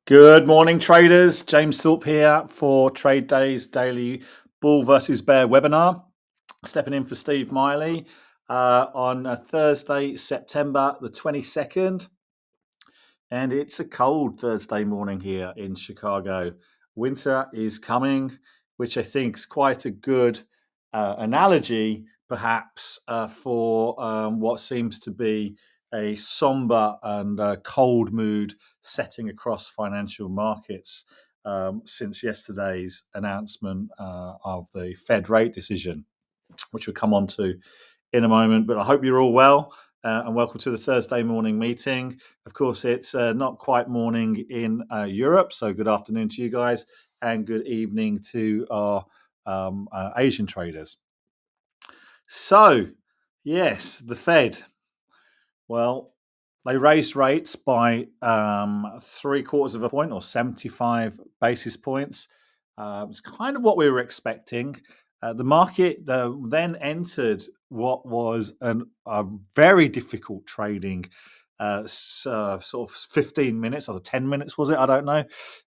Good morning, traders. James Thorpe here for Trade Day's daily bull versus bear webinar. Stepping in for Steve Miley on Thursday, September the 22nd. And it's a cold Thursday morning here in Chicago. Winter is coming, which I think is quite a good analogy, perhaps, for what seems to be a somber and cold mood setting across financial markets since yesterday's announcement of the Fed rate decision, which we'll come on to in a moment. But I hope you're all well. And welcome to the Thursday morning meeting. Of course, it's not quite morning in Europe, so good afternoon to you guys, and good evening to our Asian traders. So, yes, the Fed. Well, they raised rates by 3/4 of a point, or 75 basis points. It's kind of what we were expecting. The market then entered what was a very difficult trading sort of 15 minutes or 10 minutes, was it? I don't know.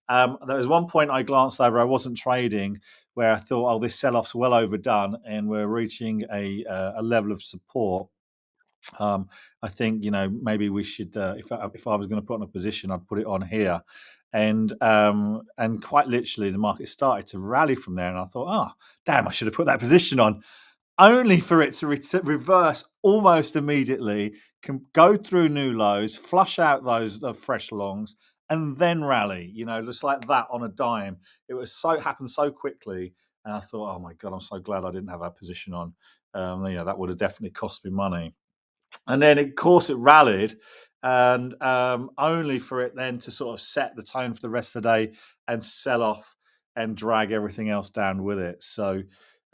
There was one point I glanced over, I wasn't trading, where I thought, oh, this sell-off's well overdone and we're reaching a level of support. I think maybe we should. If I was going to put on a position, I'd put it on here, and quite literally, the market started to rally from there, and I thought, oh, damn, I should have put that position on, only for it to reverse almost immediately, can go through new lows, flush out those fresh longs, and then rally. Just like that on a dime. It was happened so quickly, and I thought, oh my god, I'm so glad I didn't have that position on. That would have definitely cost me money. And then, of course, it rallied, and only for it then to sort of set the tone for the rest of the day and sell off and drag everything else down with it. So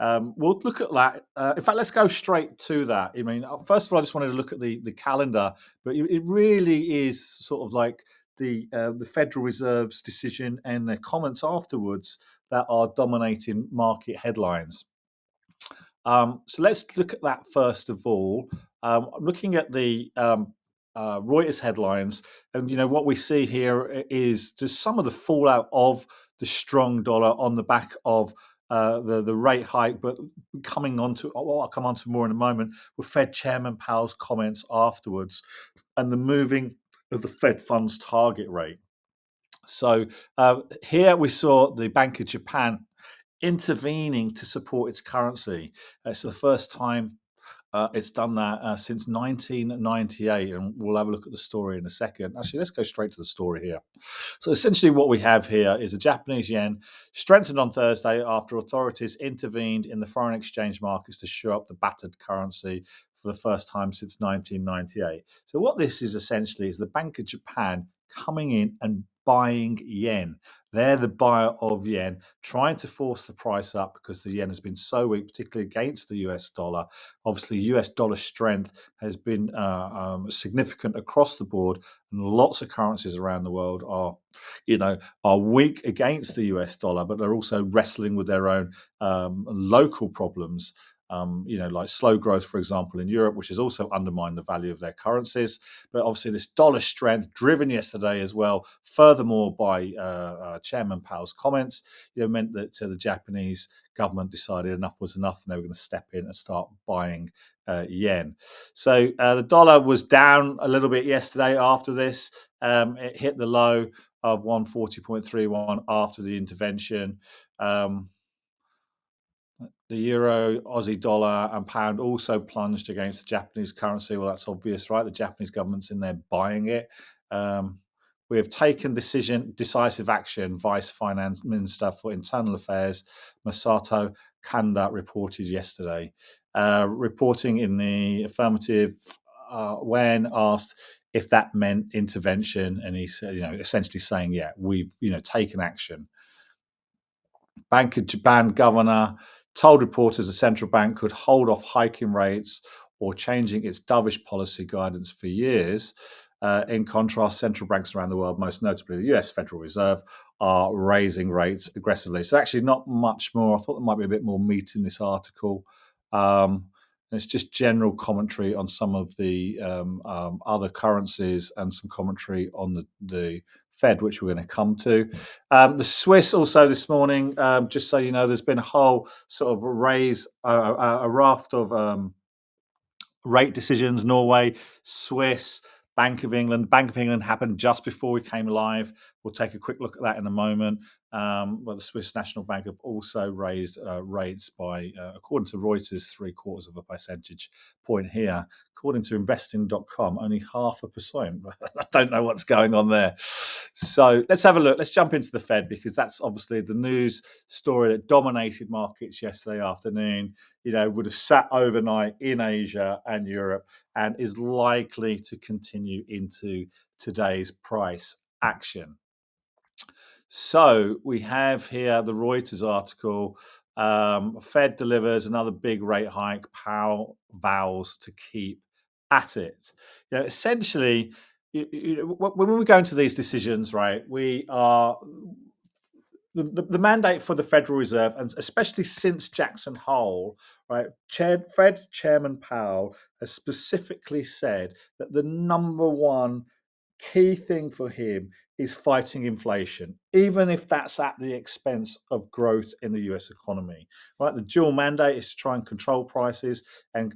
we'll look at that. In fact, let's go straight to that. I mean, first of all, I just wanted to look at the calendar, but it really is sort of like the Federal Reserve's decision and their comments afterwards that are dominating market headlines. So let's look at that first of all. Looking at the Reuters headlines, and what we see here is just some of the fallout of the strong dollar on the back of the rate hike, but coming on to what I'll come on to more in a moment, with Fed Chairman Powell's comments afterwards, and the moving of the Fed funds target rate. So here we saw the Bank of Japan intervening to support its currency. It's the first time it's done that since 1998, and we'll have a look at the story in a second. Actually, let's go straight to the story here. So essentially what we have here is the Japanese yen strengthened on Thursday after authorities intervened in the foreign exchange markets to shore up the battered currency for the first time since 1998. So what this is essentially is the Bank of Japan coming in and buying yen. They're the buyer of yen, trying to force the price up because the yen has been so weak, particularly against the US dollar. Obviously, US dollar strength has been significant across the board, and lots of currencies around the world are weak against the US dollar, but they're also wrestling with their own local problems. Like slow growth, for example, in Europe, which has also undermined the value of their currencies. But obviously, this dollar strength, driven yesterday as well, furthermore by Chairman Powell's comments, meant that the Japanese government decided enough was enough, and they were going to step in and start buying yen. So the dollar was down a little bit yesterday after this. It hit the low of 140.31 after the intervention. The euro, Aussie dollar, and pound also plunged against the Japanese currency. Well, that's obvious, right? The Japanese government's in there buying it. We have taken decisive action, Vice Finance Minister for Internal Affairs, Masato Kanda, reported yesterday. Reporting in the affirmative when asked if that meant intervention. And he said, essentially saying, yeah, we've, taken action. Bank of Japan governor told reporters the central bank could hold off hiking rates or changing its dovish policy guidance for years. In contrast, central banks around the world, most notably the US Federal Reserve, are raising rates aggressively. So actually not much more. I thought there might be a bit more meat in this article. It's just general commentary on some of the other currencies and some commentary on the Fed, which we're going to come to. The Swiss also this morning, just so you know, there's been a whole sort of a raft of rate decisions. Norway, Swiss, Bank of England. Bank of England happened just before we came live. We'll take a quick look at that in a moment. Well, the Swiss National Bank have also raised rates by, according to Reuters, 3/4 of a percentage point here. According to investing.com, only 0.5%. I don't know what's going on there. So let's have a look. Let's jump into the Fed because that's obviously the news story that dominated markets yesterday afternoon. Would have sat overnight in Asia and Europe and is likely to continue into today's price action. So we have here the Reuters article. Fed delivers another big rate hike. Powell vows to keep at it. Essentially, when we go into these decisions, right, we are the mandate for the Federal Reserve, and especially since Jackson Hole, right, Fed Chairman Powell has specifically said that the number one key thing for him is fighting inflation, even if that's at the expense of growth in the US economy. Right, the dual mandate is to try and control prices and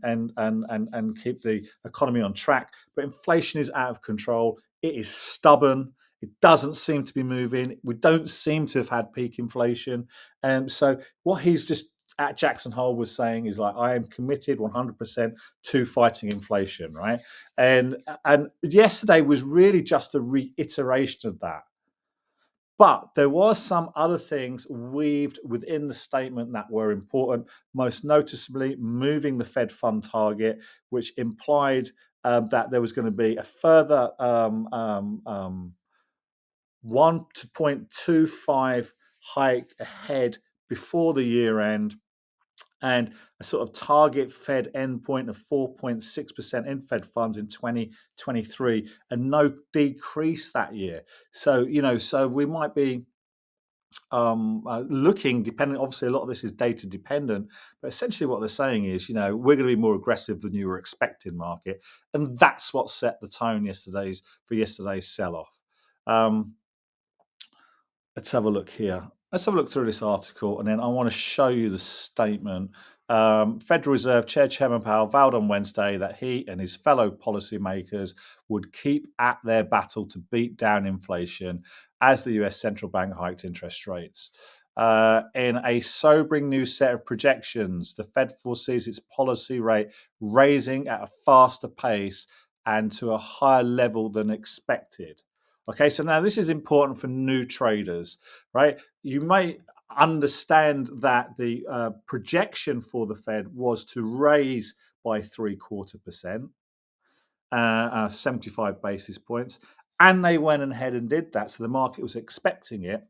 keep the economy on track. But inflation is out of control. It is stubborn. It doesn't seem to be moving. We don't seem to have had peak inflation. And so what he's just at Jackson Hole was saying is like, I am committed 100% to fighting inflation, right? And yesterday was really just a reiteration of that. But there was some other things weaved within the statement that were important, most noticeably moving the Fed fund target, which implied that there was going to be a further 1.25 hike ahead before the year end, and a sort of target Fed endpoint of 4.6% in Fed funds in 2023, and no decrease that year. So, so we might be looking, depending, obviously, a lot of this is data dependent, but essentially what they're saying is, we're going to be more aggressive than you were expecting, market. And that's what set the tone for yesterday's sell off. Let's have a look here. Let's have a look through this article, and then I want to show you the statement. Federal Reserve Chairman Powell vowed on Wednesday that he and his fellow policymakers would keep at their battle to beat down inflation as the US central bank hiked interest rates. In a sobering new set of projections, the Fed foresees its policy rate raising at a faster pace and to a higher level than expected. Okay, so now this is important for new traders, right? You may understand that the projection for the Fed was to raise by 0.75%, 75 basis points, and they went ahead and did that. So the market was expecting it.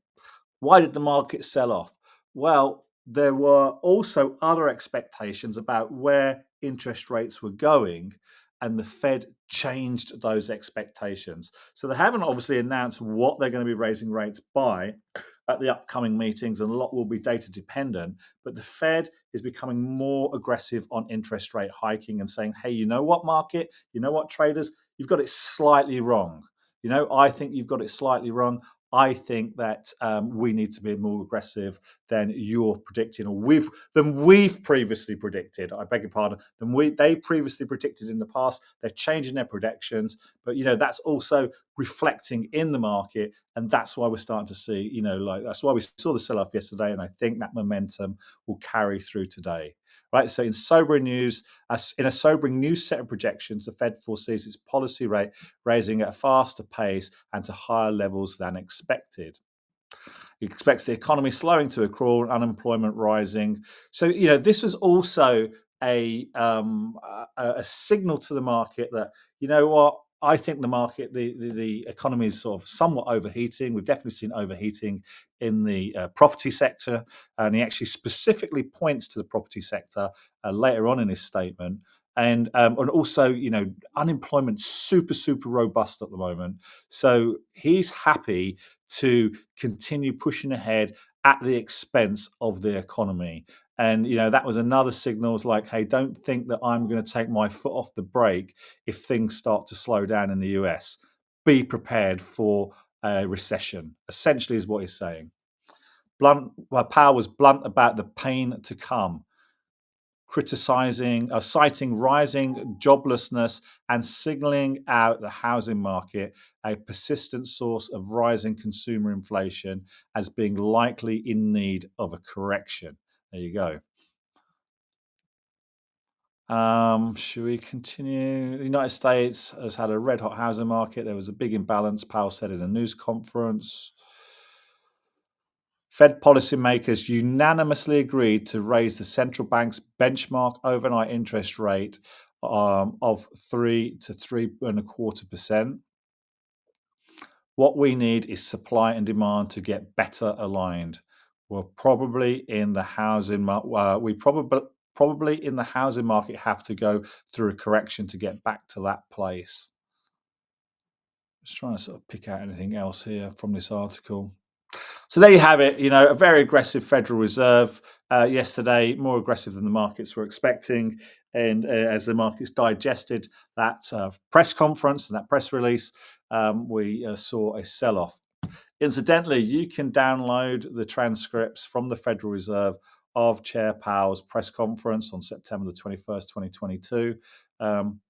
Why did the market sell off? Well, there were also other expectations about where interest rates were going, and the Fed changed those expectations. So they haven't obviously announced what they're going to be raising rates by at the upcoming meetings, and a lot will be data dependent. But the Fed is becoming more aggressive on interest rate hiking and saying, hey, you know what, market? You know what, traders? You've got it slightly wrong. I think you've got it slightly wrong. I think that we need to be more aggressive than you're predicting, or we've previously predicted. I beg your pardon. They previously predicted in the past. They're changing their predictions, but that's also reflecting in the market, and that's why we're starting to see. That's why we saw the sell-off yesterday, and I think that momentum will carry through today. Right. So in a sobering new set of projections, the Fed foresees its policy rate raising at a faster pace and to higher levels than expected. It expects the economy slowing to a crawl, unemployment rising. So this was also a signal to the market that what. I think the market, the economy is sort of somewhat overheating. We've definitely seen overheating in the property sector, and he actually specifically points to the property sector later on in his statement. And also, unemployment super robust at the moment. So he's happy to continue pushing ahead at the expense of the economy. And that was another signal. It's like, hey, don't think that I'm going to take my foot off the brake if things start to slow down in the US. Be prepared for a recession. Essentially, is what he's saying. Powell was blunt about the pain to come, citing rising joblessness and signaling out the housing market, a persistent source of rising consumer inflation, as being likely in need of a correction. There you go. Should we continue? The United States has had a red hot housing market. There was a big imbalance, Powell said in a news conference. Fed policymakers unanimously agreed to raise the central bank's benchmark overnight interest rate of 3 to 3.25%. What we need is supply and demand to get better aligned. We're probably in the housing we probably in the housing market have to go through a correction to get back to that place. Just trying to sort of pick out anything else here from this article. So there you have it. A very aggressive Federal Reserve yesterday, more aggressive than the markets were expecting. And as the markets digested that press conference and that press release, we saw a sell-off. Incidentally, you can download the transcripts from the Federal Reserve of Chair Powell's press conference on September the 21st, 2022. And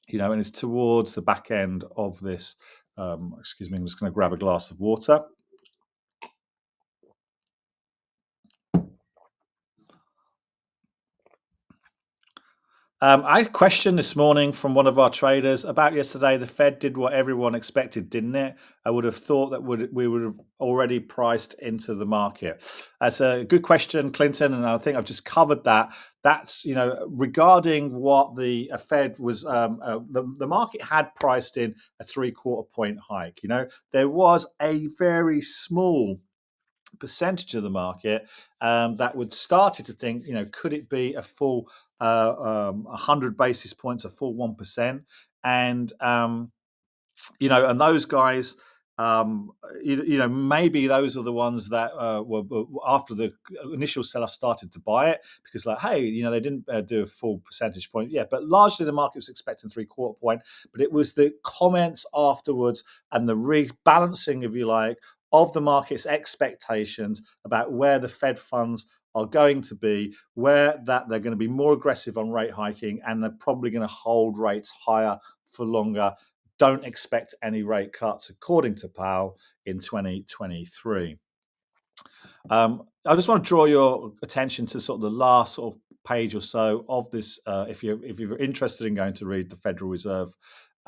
it's towards the back end of this. Excuse me, I'm just going to grab a glass of water. I had a question this morning from one of our traders about yesterday. The Fed did what everyone expected, didn't it? I would have thought that we would have already priced into the market. That's a good question, Clinton, and I think I've just covered that. That's regarding what the Fed was. The market had priced in a 3/4 point hike. There was a very small percentage of the market that would started to think, could it be a full 100 basis points, a full 1%? And and those guys, maybe those are the ones that were after the initial sell-off started to buy it because, like, hey, they didn't do a full percentage point yet, but largely the market was expecting 3/4 point. But it was the comments afterwards and the rebalancing, if you like, of the market's expectations about where the Fed funds are going to be, where that they're going to be more aggressive on rate hiking, and they're probably going to hold rates higher for longer. Don't expect any rate cuts, according to Powell, in 2023. I just want to draw your attention to sort of the last sort of page or so of this. If you're interested in going to read the Federal Reserve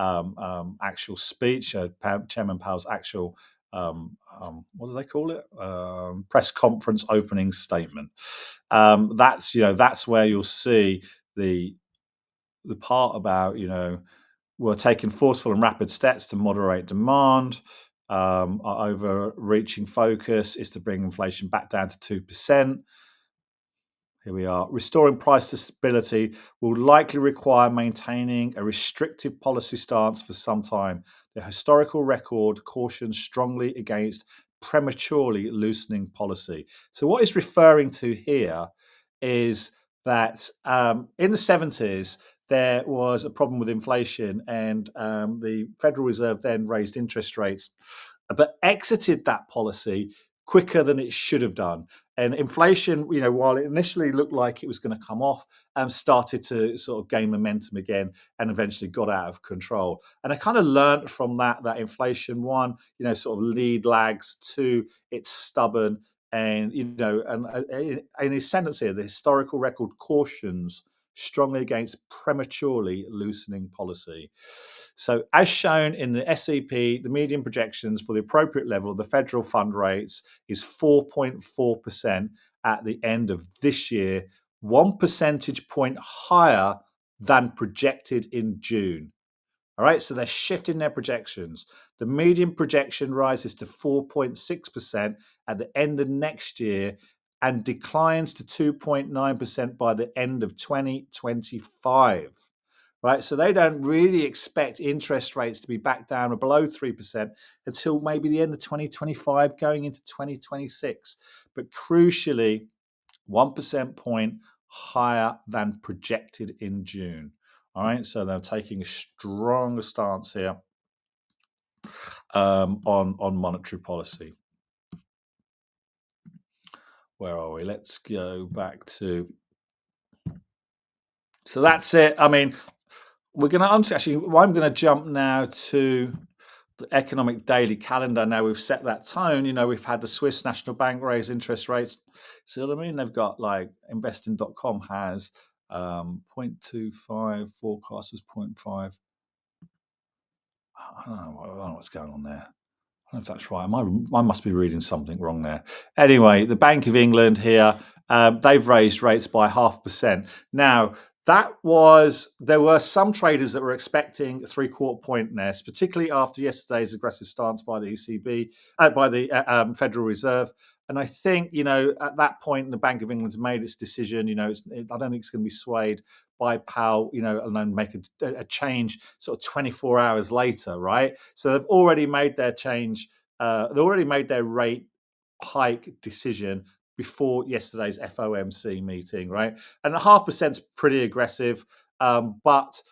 actual speech, Chairman Powell's actual what do they call it? Press conference opening statement. That's where you'll see the part about we're taking forceful and rapid steps to moderate demand. Our overreaching focus is to bring inflation back down to 2%. Here we are. Restoring price stability will likely require maintaining a restrictive policy stance for some time. The historical record cautions strongly against prematurely loosening policy. So what it's referring to here is that in the 70s, there was a problem with inflation, and the Federal Reserve then raised interest rates, but exited that policy quicker than it should have done. And inflation, while it initially looked like it was going to come off, started to sort of gain momentum again and eventually got out of control. And I kind of learned from that inflation, one, sort of lead lags, two, it's stubborn, and in his sentence here, the historical record cautions strongly against prematurely loosening policy. So, as shown in the SEP, the median projections for the appropriate level of the federal fund rates is 4.4% at the end of this year, 1 percentage point higher than projected in June. All right, so they're shifting their projections. The median projection rises to 4.6% at the end of next year and declines to 2.9% by the end of 2025. Right, so they don't really expect interest rates to be back down or below 3% until maybe the end of 2025, going into 2026. But crucially, 1% point higher than projected in June. All right, so they're taking a stronger stance here. on monetary policy. Where are we? Let's go back to. So that's it. I mean, we're going to actually. I'm going to jump now to the economic daily calendar. Now we've set that tone. We've had the Swiss National Bank raise interest rates. See what I mean? They've got like investing.com has 0.25, forecast was 0.5. I don't know what's going on there. I don't know if that's right. I must be reading something wrong there. Anyway, the Bank of England here, they've raised rates by 0.5%. Now, there were some traders that were expecting a 3/4 point nest, particularly after yesterday's aggressive stance by the ECB, by the Federal Reserve. And I think, at that point, the Bank of England's made its decision. I don't think it's going to be swayed by Powell, and then make a change sort of 24 hours later, right? So they've already made their change. They already made their rate hike decision before yesterday's FOMC meeting, right? And 0.5%'s pretty aggressive, but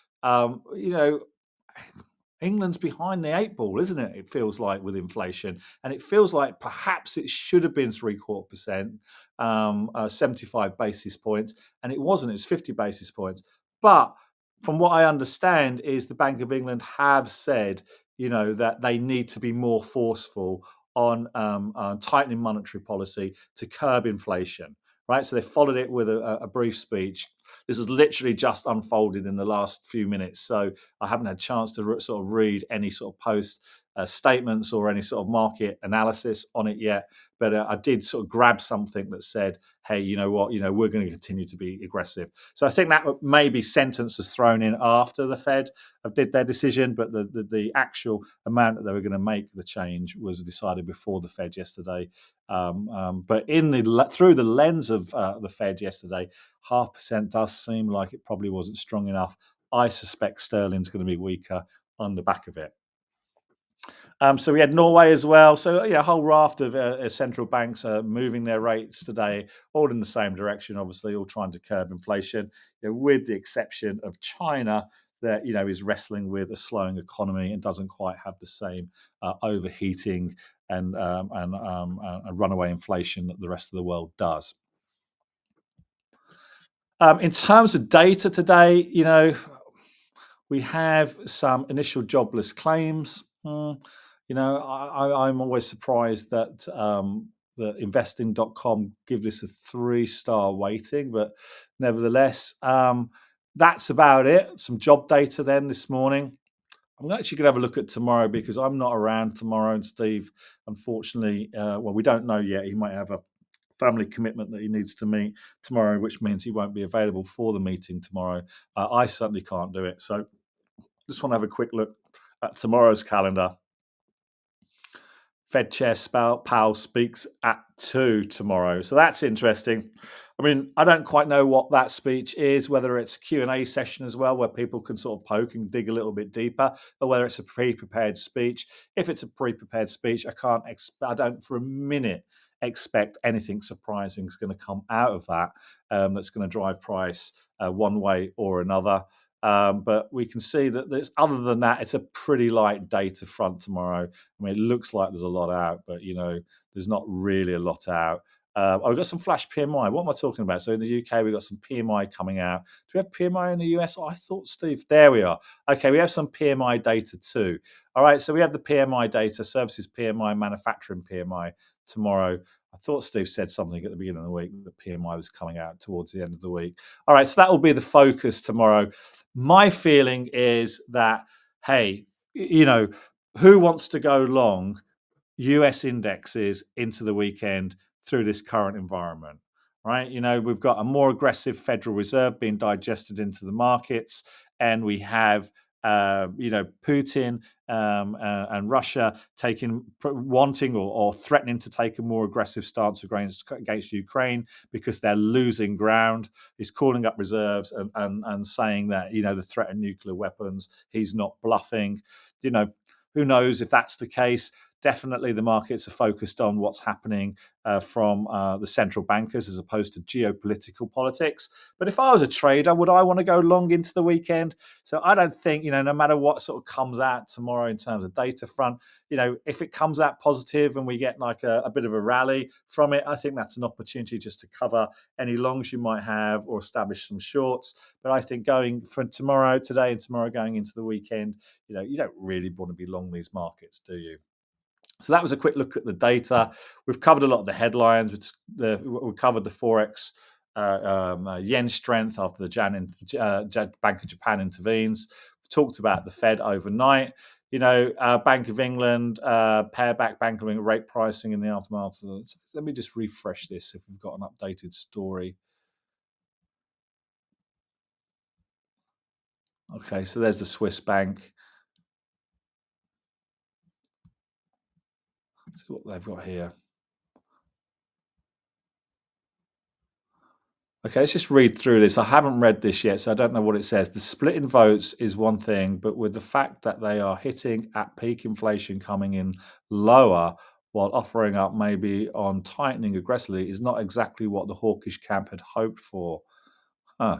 England's behind the 8 ball, isn't it? It feels like with inflation, and it feels like perhaps it should have been 0.75%, 75 basis points, and it wasn't. It's 50 basis points. But from what I understand, is the Bank of England have said, that they need to be more forceful on tightening monetary policy to curb inflation. Right, so they followed it with a brief speech. This has literally just unfolded in the last few minutes, so I haven't had a chance to sort of read any sort of post statements or any sort of market analysis on it yet. But I did sort of grab something that said, "Hey, you know what? We're going to continue to be aggressive." So I think that maybe sentence was thrown in after the Fed did their decision, but the actual amount that they were going to make the change was decided before the Fed yesterday. But through the lens of the Fed yesterday, 0.5% does seem like it probably wasn't strong enough. I suspect sterling's going to be weaker on the back of it. So we had Norway as well. So a whole raft of central banks are moving their rates today, all in the same direction. Obviously, all trying to curb inflation, with the exception of China, that is wrestling with a slowing economy and doesn't quite have the same overheating and runaway inflation that the rest of the world does. In terms of data today, we have some initial jobless claims. I'm always surprised that the investing.com give this a 3-star weighting, but nevertheless, that's about it. Some job data then this morning. I'm actually going to have a look at tomorrow because I'm not around tomorrow, and Steve, unfortunately, we don't know yet. He might have a family commitment that he needs to meet tomorrow, which means he won't be available for the meeting tomorrow. I certainly can't do it. So just want to have a quick look at tomorrow's calendar. Fed Chair Powell speaks at 2 tomorrow. So that's interesting. I mean, I don't quite know what that speech is, whether it's a Q&A session as well, where people can sort of poke and dig a little bit deeper, or whether it's a pre-prepared speech. If it's a pre-prepared speech, I don't for a minute expect anything surprising is going to come out of that that's going to drive price one way or another. But we can see that other than that, it's a pretty light data front tomorrow. I mean, it looks like there's a lot out, but there's not really a lot out. We've got some flash PMI. What am I talking about? So in the UK, we've got some PMI coming out. Do we have PMI in the US? Oh, I thought, Steve, there we are. Okay, we have some PMI data too. All right, so we have the PMI data, services PMI, manufacturing PMI tomorrow. I thought Steve said something at the beginning of the week that the PMI was coming out towards the end of the week. All right, so that will be the focus tomorrow. My feeling is that, hey, who wants to go long US indexes into the weekend through this current environment, right? We've got a more aggressive Federal Reserve being digested into the markets, and we have, Putin and Russia wanting or threatening to take a more aggressive stance against Ukraine because they're losing ground. He's calling up reserves and saying that, the threat of nuclear weapons, he's not bluffing. Who knows if that's the case? Definitely, the markets are focused on what's happening from the central bankers as opposed to geopolitical politics. But if I was a trader, would I want to go long into the weekend? So I don't think, no matter what sort of comes out tomorrow in terms of data front, if it comes out positive and we get like a bit of a rally from it, I think that's an opportunity just to cover any longs you might have or establish some shorts. But I think going from today and tomorrow going into the weekend, you don't really want to be long these markets, do you? So that was a quick look at the data. We've covered a lot of the headlines. We covered the forex yen strength after the Bank of Japan intervenes. We talked about the Fed overnight. Bank of England, pair back Bank of England rate pricing in the aftermath. Let me just refresh this if we've got an updated story. Okay, so there's the Swiss bank. See what they've got here. Okay, let's just read through this. I haven't read this yet, so I don't know what it says. The split in votes is one thing, but with the fact that they are hitting at peak inflation coming in lower while offering up maybe on tightening aggressively is not exactly what the hawkish camp had hoped for. Huh.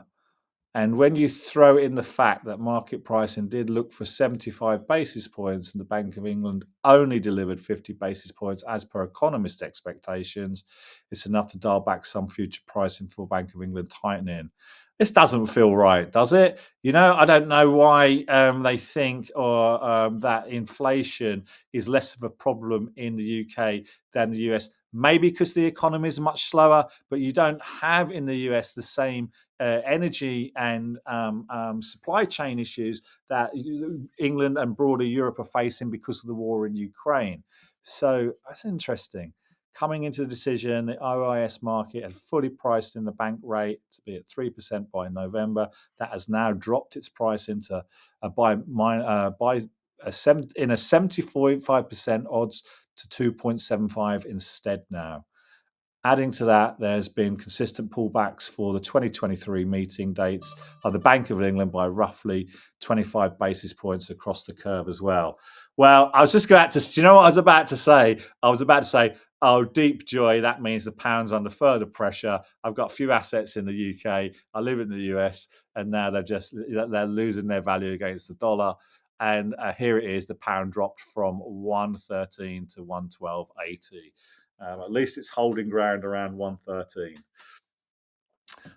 And when you throw in the fact that market pricing did look for 75 basis points and the Bank of England only delivered 50 basis points as per economist expectations, it's enough to dial back some future pricing for Bank of England tightening. This doesn't feel right, does it? I don't know why they think or that inflation is less of a problem in the UK than the US. Maybe because the economy is much slower, but you don't have in the US the same energy and supply chain issues that England and broader Europe are facing because of the war in Ukraine. So that's interesting. Coming into the decision, the OIS market had fully priced in the bank rate to be at 3% by November. That has now dropped its price into in a 75% odds to 2.75 instead now. Adding to that, there's been consistent pullbacks for the 2023 meeting dates of the Bank of England by roughly 25 basis points across the curve as well. Well, I was just about to, do you know what I was about to say? I was about to say, oh, deep joy, that means the pound's under further pressure. I've got a few assets in the UK. I live in the US, and now they're losing their value against the dollar. And here it is, the pound dropped from 113 to 112.80. At least it's holding ground around 113.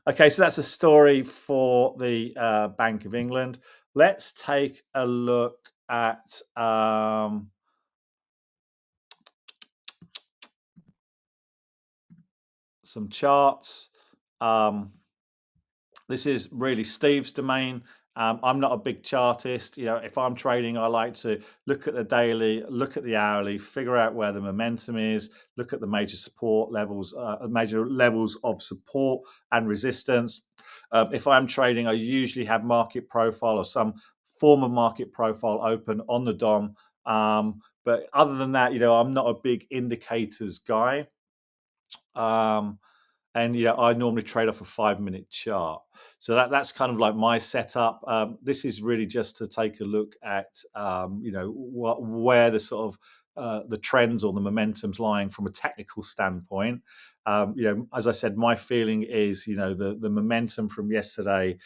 Okay, so that's a story for the Bank of England. Let's take a look at some charts. This is really Steve's domain. I'm not a big chartist. If I'm trading, I like to look at the daily, look at the hourly, figure out where the momentum is, look at the major levels of support and resistance. If I'm trading, I usually have market profile or some form of market profile open on the DOM. But other than that, I'm not a big indicators guy. And I normally trade off a 5-minute chart. So that's kind of like my setup. This is really just to take a look at where the sort of the trends or the momentum's lying from a technical standpoint. As I said, my feeling is the momentum from yesterday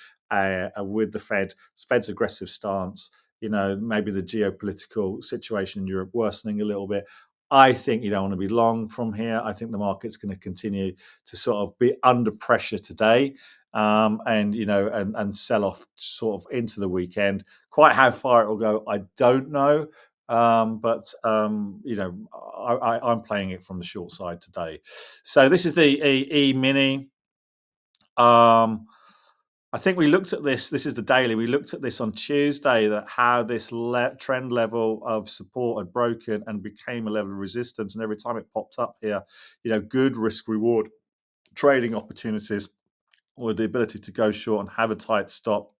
with the Fed's aggressive stance. Maybe the geopolitical situation in Europe worsening a little bit. I think you don't want to be long from here. I think the market's going to continue to sort of be under pressure today, and sell off sort of into the weekend. Quite how far it will go, I don't know. But I'm playing it from the short side today. So this is the E mini. I think we looked at this. This is the daily. We looked at this on Tuesday, that how this trend level of support had broken and became a level of resistance. And every time it popped up here, good risk reward trading opportunities or the ability to go short and have a tight stop.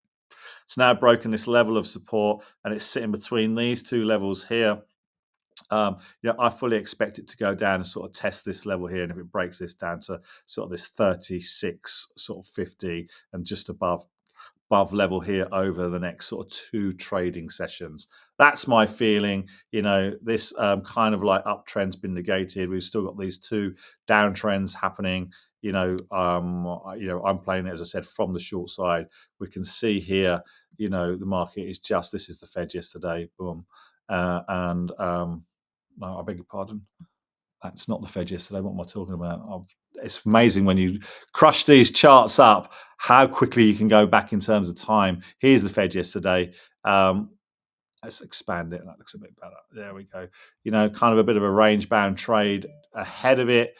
It's now broken this level of support, and it's sitting between these two levels here. I fully expect it to go down and sort of test this level here. And if it breaks this down to sort of this 36, sort of 50 and just above, above level here over the next sort of 2 trading sessions. That's my feeling. This kind of like uptrend's been negated. We've still got these 2 downtrends happening. I'm playing it, as I said, from the short side. We can see here, the market is just, this is the Fed yesterday, boom. And no, I beg your pardon. That's not the Fed yesterday. What am I talking about? It's amazing when you crush these charts up, how quickly you can go back in terms of time. Here's the Fed yesterday. Let's expand it. That looks a bit better. There we go. Kind of a bit of a range bound trade ahead of it,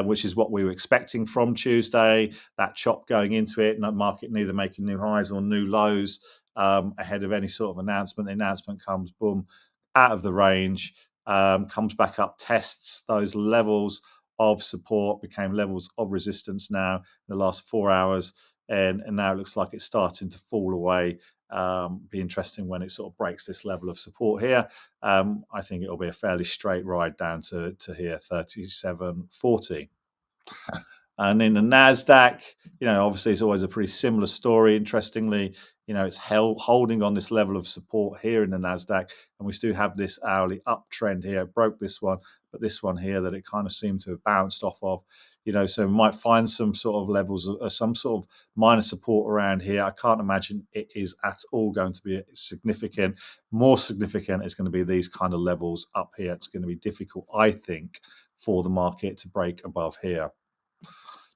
which is what we were expecting from Tuesday. That chop going into it, no market neither making new highs or new lows ahead of any sort of announcement. The announcement comes, boom, out of the range, comes back up, tests those levels of support, became levels of resistance now in the last 4 hours. And now it looks like it's starting to fall away. Be interesting when it sort of breaks this level of support here. I think it'll be a fairly straight ride down to here, 37.40. And in the Nasdaq, obviously it's always a pretty similar story. Interestingly, it's holding on this level of support here in the Nasdaq, and we still have this hourly uptrend here. It broke this one, but this one here that it kind of seemed to have bounced off of. So we might find some sort of levels, some sort of minor support around here. I can't imagine it is at all going to be significant. More significant is going to be these kind of levels up here. It's going to be difficult, I think, for the market to break above here.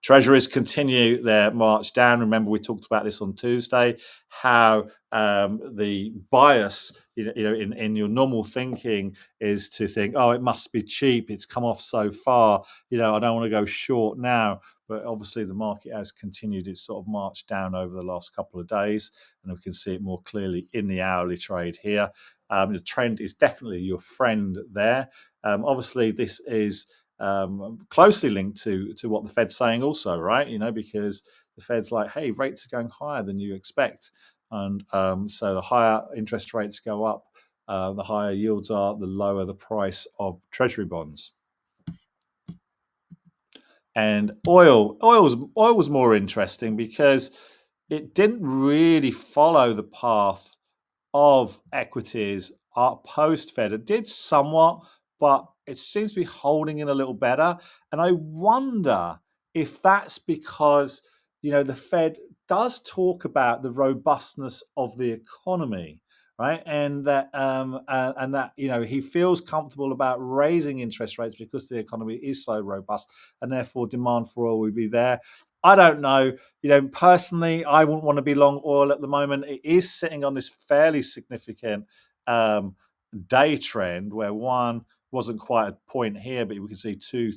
Treasuries continue their march down. Remember, we talked about this on Tuesday, how the bias, in your normal thinking is to think, oh, it must be cheap. It's come off so far. I don't want to go short now. But obviously, the market has continued its sort of march down over the last couple of days, and we can see it more clearly in the hourly trade here. The trend is definitely your friend there. Obviously, this is closely linked to what the Fed's saying also, right? Because the Fed's like, hey, rates are going higher than you expect. And so the higher interest rates go up, the higher yields are, the lower the price of treasury bonds. And oil was more interesting because it didn't really follow the path of equities post Fed. It did somewhat, but it seems to be holding in a little better. And I wonder if that's because, the Fed does talk about the robustness of the economy, right? And that he feels comfortable about raising interest rates because the economy is so robust, and therefore demand for oil will be there. I don't know. Personally, I wouldn't want to be long oil at the moment. It is sitting on this fairly significant day trend where one wasn't quite a point here, but we can see 2,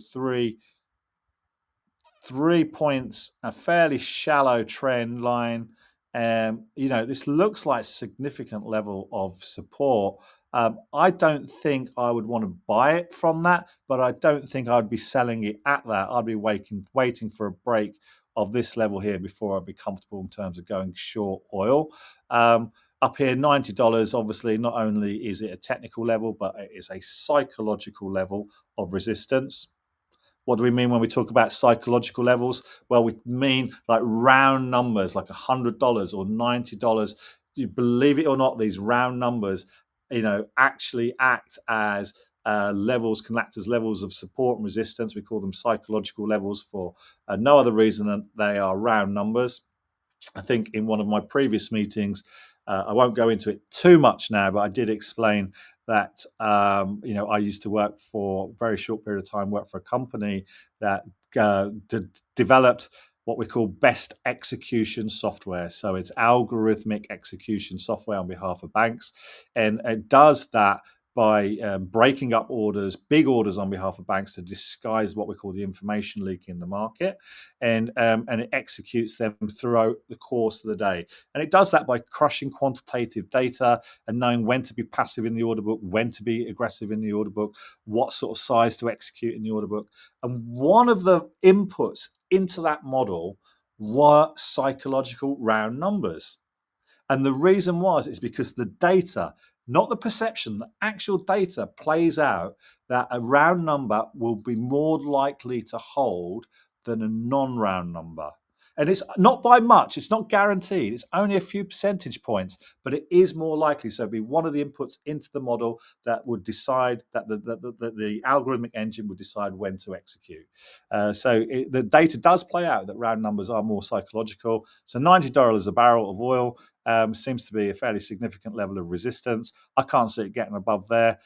3 points, a fairly shallow trend line. This looks like significant level of support. I don't think I would want to buy it from that, but I don't think I'd be selling it at that. I'd be waiting for a break of this level here before I'd be comfortable in terms of going short oil. Up here, $90, obviously, not only is it a technical level, but it is a psychological level of resistance. What do we mean when we talk about psychological levels? Well, we mean like round numbers, like $100 or $90. You believe it or not, these round numbers, actually act as levels, can act as levels of support and resistance. We call them psychological levels for no other reason than they are round numbers. I think in one of my previous meetings, I won't go into it too much now, but I did explain that I used to work for a very short period of time, work for a company that developed what we call best execution software. So it's algorithmic execution software on behalf of banks, and it does that by breaking up orders, big orders on behalf of banks to disguise what we call the information leak in the market, and it executes them throughout the course of the day. And it does that by crushing quantitative data and knowing when to be passive in the order book, when to be aggressive in the order book, what sort of size to execute in the order book. And one of the inputs into that model were psychological round numbers. And the reason is because the data, not the perception, the actual data plays out that a round number will be more likely to hold than a non-round number. And it's not by much, it's not guaranteed, it's only a few percentage points, but it is more likely. So it'd be one of the inputs into the model that would decide that the algorithmic engine would decide when to execute. The data does play out that round numbers are more psychological. So $90 a barrel of oil seems to be a fairly significant level of resistance. I can't see it getting above there.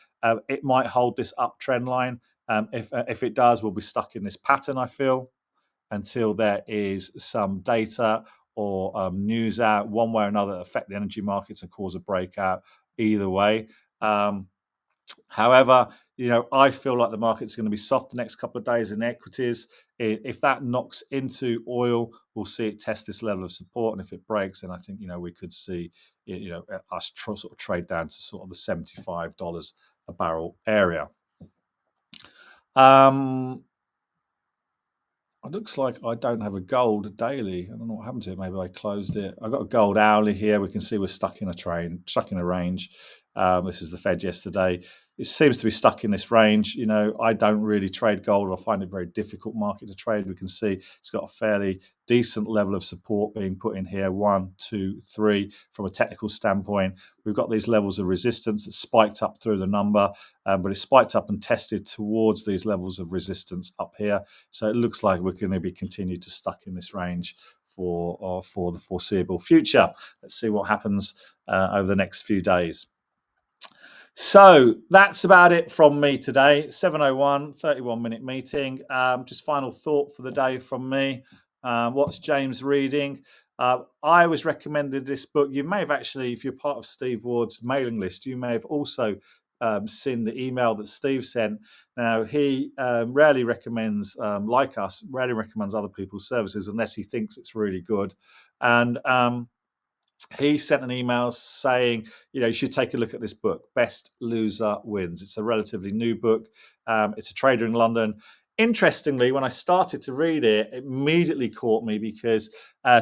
It might hold this uptrend line. If it does, we'll be stuck in this pattern, I feel, until there is some data or news out one way or another that affect the energy markets and cause a breakout either way. Um, However, I feel like the market's going to be soft the next couple of days in equities. If that knocks into oil, we'll see it test this level of support, and if it breaks, then I think we could see us sort of trade down to sort of the $75 a barrel area. Um, It looks like I don't have a gold daily. I don't know what happened to it. Maybe I closed it. I've got a gold hourly here. We can see we're stuck in a range. This is the Fed yesterday. It seems to be stuck in this range. I don't really trade gold. I find it a very difficult market to trade. We can see it's got a fairly decent level of support being put in here. 1, 2, 3. From a technical standpoint, we've got these levels of resistance that spiked up through the number, but it spiked up and tested towards these levels of resistance up here. So it looks like we're going to be continued to stuck in this range for the foreseeable future. Let's see what happens over the next few days. So that's about it from me today. 7:01, 31-minute meeting. Just final thought for the day from me. What's James reading? I was recommended this book. You may have actually, if you're part of Steve Ward's mailing list, you may have also seen the email that Steve sent. Now, he rarely recommends, like us, rarely recommends other people's services unless he thinks it's really good. And he sent an email saying, you should take a look at this book, Best Loser Wins. It's a relatively new book. It's a trader in London. Interestingly, when I started to read it, it immediately caught me because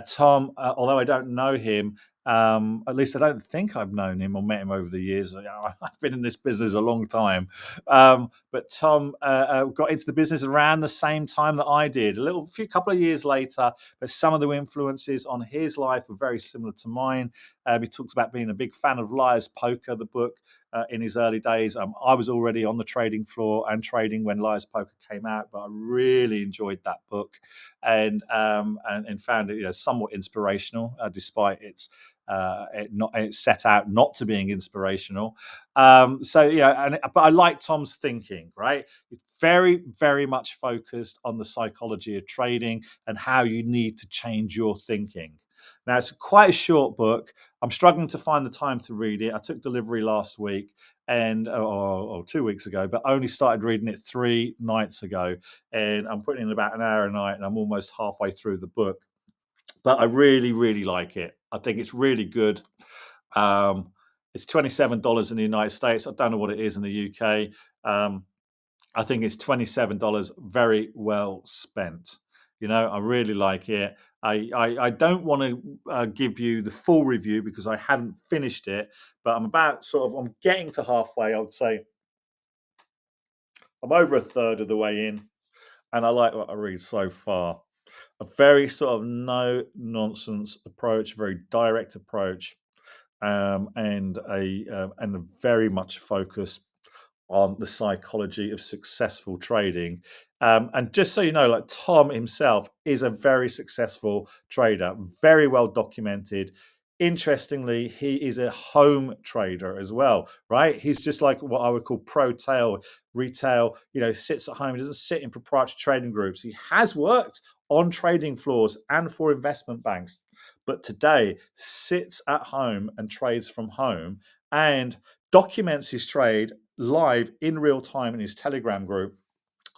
Tom, although I don't know him, at least I don't think I've known him or met him over the years. I've been in this business a long time. But Tom got into the business around the same time that I did, few couple of years later. But some of the influences on his life were very similar to mine. He talks about being a big fan of Liar's Poker, the book, in his early days. I was already on the trading floor and trading when Liar's Poker came out, but I really enjoyed that book and found it somewhat inspirational, despite it set out not to being inspirational. But I like Tom's thinking, right? It's very, very much focused on the psychology of trading and how you need to change your thinking. Now, it's quite a short book. I'm struggling to find the time to read it. I took delivery last week or 2 weeks ago, but only started reading it 3 nights ago. And I'm putting in about an hour a night, and I'm almost halfway through the book. But I really, really like it. I think it's really good. It's $27 in the United States. I don't know what it is in the UK. I think it's $27 very well spent. I really like it. I don't want to give you the full review because I haven't finished it, but I'm getting to halfway. I would say I'm over a third of the way in, and I like what I read so far. A very sort of no nonsense approach, very direct approach, and a very much focus on the psychology of successful trading. And just so you know, like Tom himself is a very successful trader, very well documented. Interestingly, he is a home trader as well, right? He's just like what I would call pro tail retail, sits at home. He doesn't sit in proprietary trading groups. He has worked on trading floors and for investment banks, but today sits at home and trades from home and documents his trade live in real time in his Telegram group.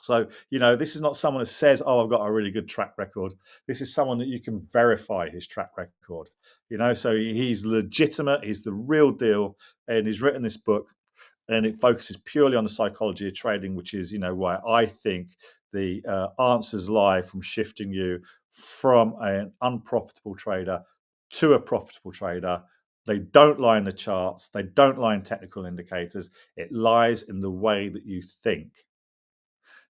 So, this is not someone who says, "Oh, I've got a really good track record." This is someone that you can verify his track record. So he's legitimate, he's the real deal, and he's written this book, and it focuses purely on the psychology of trading, which is, why I think the answers lie from shifting you from an unprofitable trader to a profitable trader. They don't lie in the charts. They don't lie in technical indicators. It lies in the way that you think.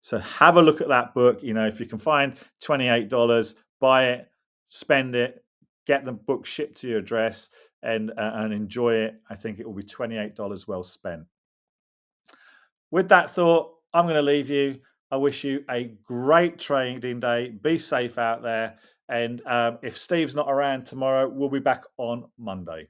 So have a look at that book. If you can find $28, buy it. spend it, get the book shipped to your address, and enjoy it. I think it will be $28 well spent. With that thought, I'm going to leave you. I wish you a great trading day. Be safe out there. And if Steve's not around tomorrow, we'll be back on Monday.